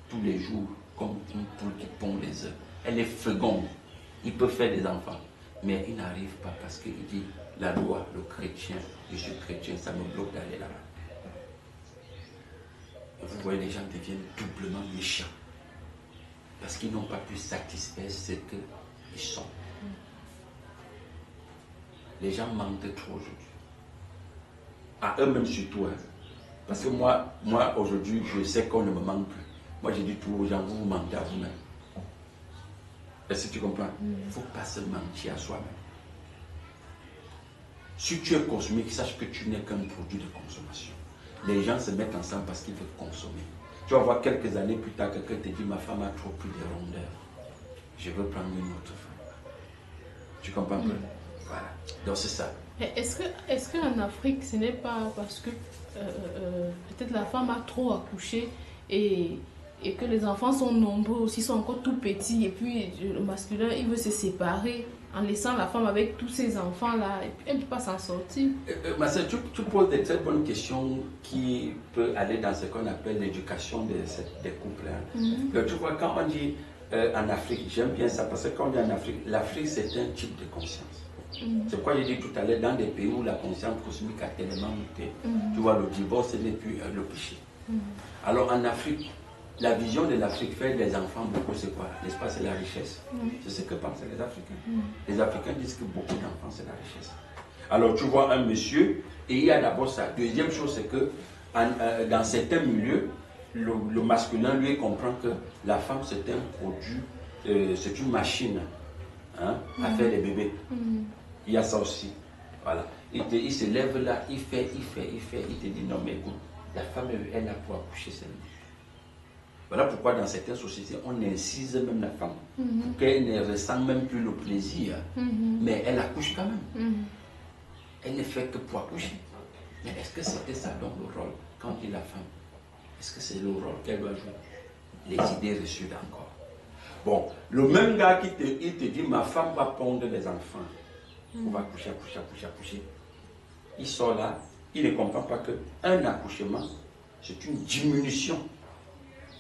tous les jours comme une poule qui pond les œufs. Elle est féconde. Il peut faire des enfants, mais il n'arrive pas parce qu'il dit la loi, le chrétien, je suis chrétien, ça me bloque d'aller là-bas. Vous voyez, les gens deviennent doublement méchants parce qu'ils n'ont pas pu satisfaire ce qu'ils sont. Les gens mentent trop aujourd'hui. À eux-mêmes surtout. Hein. Parce que moi aujourd'hui, je sais qu'on ne me ment plus. Moi, je dis tout aux gens, vous mentez à vous-même. Est-ce que tu comprends? Il ne faut pas se mentir à soi-même. Si tu es cosmique, sache que tu n'es qu'un produit de consommation. Les gens se mettent ensemble parce qu'ils veulent consommer. Tu vas voir quelques années plus tard, quelqu'un te dit, ma femme a trop pris de rondeurs. Je veux prendre une autre femme. Tu comprends un peu? Voilà. Donc c'est ça. Est-ce qu'en Afrique, ce n'est pas parce que peut-être la femme a trop accouché et que les enfants sont nombreux aussi, sont encore tout petits, et puis le masculin, il veut se séparer en laissant la femme avec tous ces enfants-là, et puis elle ne peut pas s'en sortir. Marcel, tu poses des très bonnes questions qui peuvent aller dans ce qu'on appelle l'éducation des couples. Donc, tu vois, quand on dit en Afrique, j'aime bien ça, parce que quand on dit en Afrique, l'Afrique c'est un type de conscience. C'est pourquoi j'ai dit tout à l'heure, dans des pays où la conscience cosmique a tellement muté, tu vois, le divorce n'est plus le péché. Alors en Afrique, la vision de l'Afrique, faire des enfants beaucoup, c'est quoi? N'est-ce pas? C'est la richesse. C'est ce que pensent les Africains. Les Africains disent que beaucoup d'enfants, c'est la richesse. Alors tu vois un monsieur, et il y a d'abord ça. Deuxième chose, c'est que dans certains milieux, le masculin, lui, comprend que la femme, c'est un produit, c'est une machine hein, à faire des bébés. Il y a ça aussi. Voilà. Il se lève là, il fait. Il te dit, non mais écoute, la femme, elle a pour accoucher seulement. Voilà pourquoi dans certaines sociétés, on incise même la femme, pour qu'elle ne ressent même plus le plaisir, mais elle accouche quand même. Elle ne fait que pour accoucher. Mais est-ce que c'était ça donc le rôle, quand dit la femme? Est-ce que c'est le rôle qu'elle doit jouer? Les idées reçues d'encore. Bon, le même gars il te dit, ma femme va pondre des enfants. On va accoucher. Il sort là, il ne comprend pas qu'un accouchement, c'est une diminution.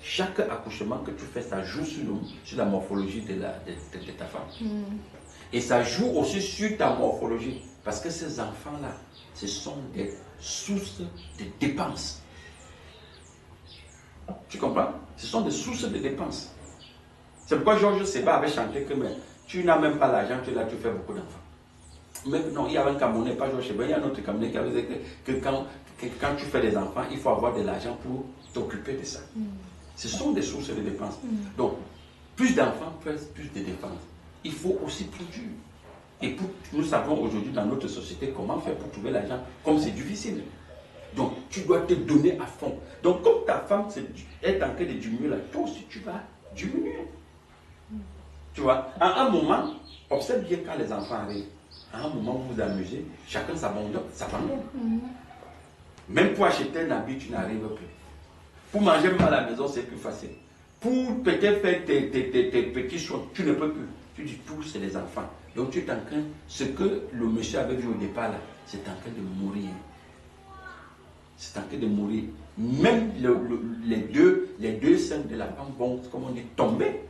Chaque accouchement que tu fais, ça joue sur la morphologie de ta femme. Et ça joue aussi sur ta morphologie. Parce que ces enfants-là, ce sont des sources de dépenses. Tu comprends? Ce sont des sources de dépenses. C'est pourquoi Georges Seba avait chanté que tu n'as même pas l'argent, tu es là, tu fais beaucoup d'enfants. Même non, il y avait un Camerounais, pas Georges Chebet, il y a un autre Camerounais qui avait dit que quand tu fais des enfants, il faut avoir de l'argent pour t'occuper de ça. Ce sont des sources de dépenses. Donc, plus d'enfants, plus de dépenses. Il faut aussi produire. Et nous savons aujourd'hui dans notre société comment faire pour trouver l'argent, comme c'est difficile. Donc, tu dois te donner à fond. Donc, comme ta femme est en train de diminuer, là, toi aussi, tu vas diminuer. Tu vois, à un moment, observe bien quand les enfants arrivent. À un moment, vous vous amusez, chacun s'abandonne. Même pour acheter un habit, tu n'arrives plus. Pour manger même à la maison, c'est plus facile. Pour peut-être faire tes petits choix, tu ne peux plus. Tu dis tout, c'est les enfants. Donc tu es en train, ce que le monsieur avait vu au départ, là, c'est en train de mourir. C'est en train de mourir. Même les deux seins de la femme vont, comme on dit, tomber.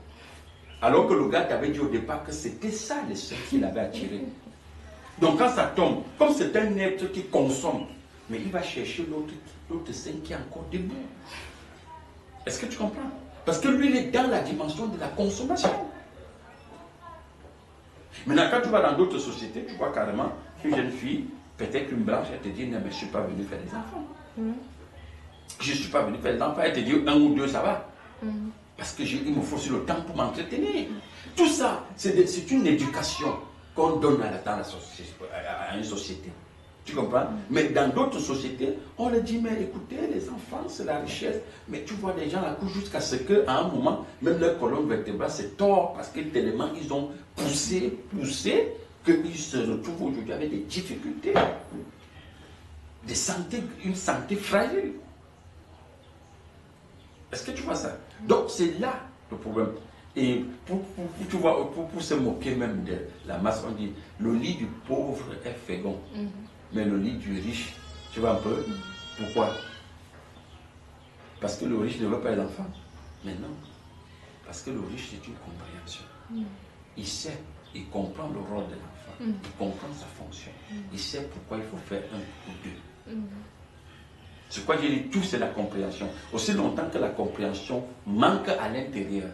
Alors que le gars t'avait dit au départ que c'était ça les seins qu'il avait attiré. Donc quand ça tombe, comme c'est un être qui consomme, mais il va chercher l'autre sein qui est encore debout. Est-ce que tu comprends? Parce que lui, il est dans la dimension de la consommation. Maintenant, quand tu vas dans d'autres sociétés, tu vois carrément une jeune fille, peut-être une blanche, elle te dit, non mais je ne suis pas venue faire des enfants. Je ne suis pas venue faire des enfants. Elle te dit, un ou deux, ça va. Parce qu'il me faut sur le temps pour m'entretenir. Tout ça, c'est une éducation qu'on donne à une société. Tu comprends? Mais dans d'autres sociétés, on leur dit, mais écoutez, les enfants, c'est la richesse. Mais tu vois des gens à couche jusqu'à ce qu'à un moment, même leur colonne vertébrale se tord parce que tellement ils ont poussé, qu'ils se retrouvent aujourd'hui avec des difficultés. Une santé fragile. Est-ce que tu vois ça? Donc c'est là le problème. Et pour se moquer même de la masse, on dit, le lit du pauvre est fécond. Mais le lit du riche, tu vois un peu? Pourquoi? Parce que le riche ne veut pas les enfants. Mais non. Parce que le riche, c'est une compréhension. Il sait, il comprend le rôle de l'enfant. Il comprend sa fonction. Il sait pourquoi il faut faire un ou deux. C'est quoi j'ai dit, tout c'est la compréhension. Aussi longtemps que la compréhension manque à l'intérieur,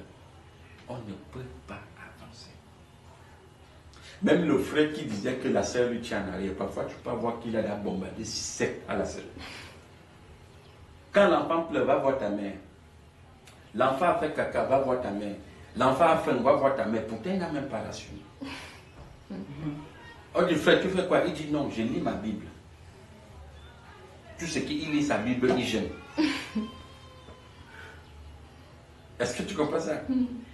on ne peut pas avancer. Même le frère qui disait que la sœur lui tient en arrière, parfois tu peux voir qu'il a la bombardée sec à la sœur. Quand l'enfant pleure, va voir ta mère. L'enfant a fait caca, va voir ta mère. L'enfant a faim, va voir ta mère. Pourtant, il n'a même pas rassuré. On dit, frère, tu fais quoi? Il dit, non, je lis ma Bible. Tout ce qu'il lit sa Bible, il gêne. Est-ce que tu comprends ça?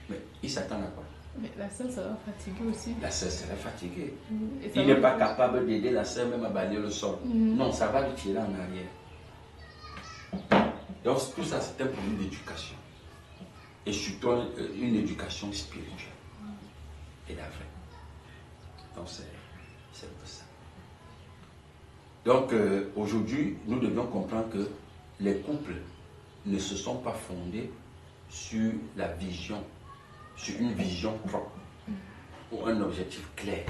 Mais il s'attend à quoi? Mais la sœur sera fatiguée aussi. La sœur sera fatiguée. Il n'est pas capable d'aider la sœur même à balayer le sol. Non, ça va lui tirer en arrière. Donc tout ça, c'est un problème d'éducation. Et surtout une éducation spirituelle. Et la vraie. Donc c'est un peu ça. Donc aujourd'hui, nous devons comprendre que les couples ne se sont pas fondés sur la vision, sur une vision propre ou un objectif clair.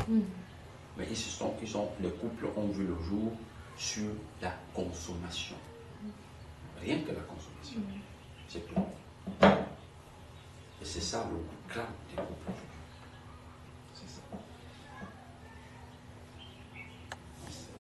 Mais les couples ont vu le jour sur la consommation. Rien que la consommation. C'est tout. Et c'est ça le grave des couples.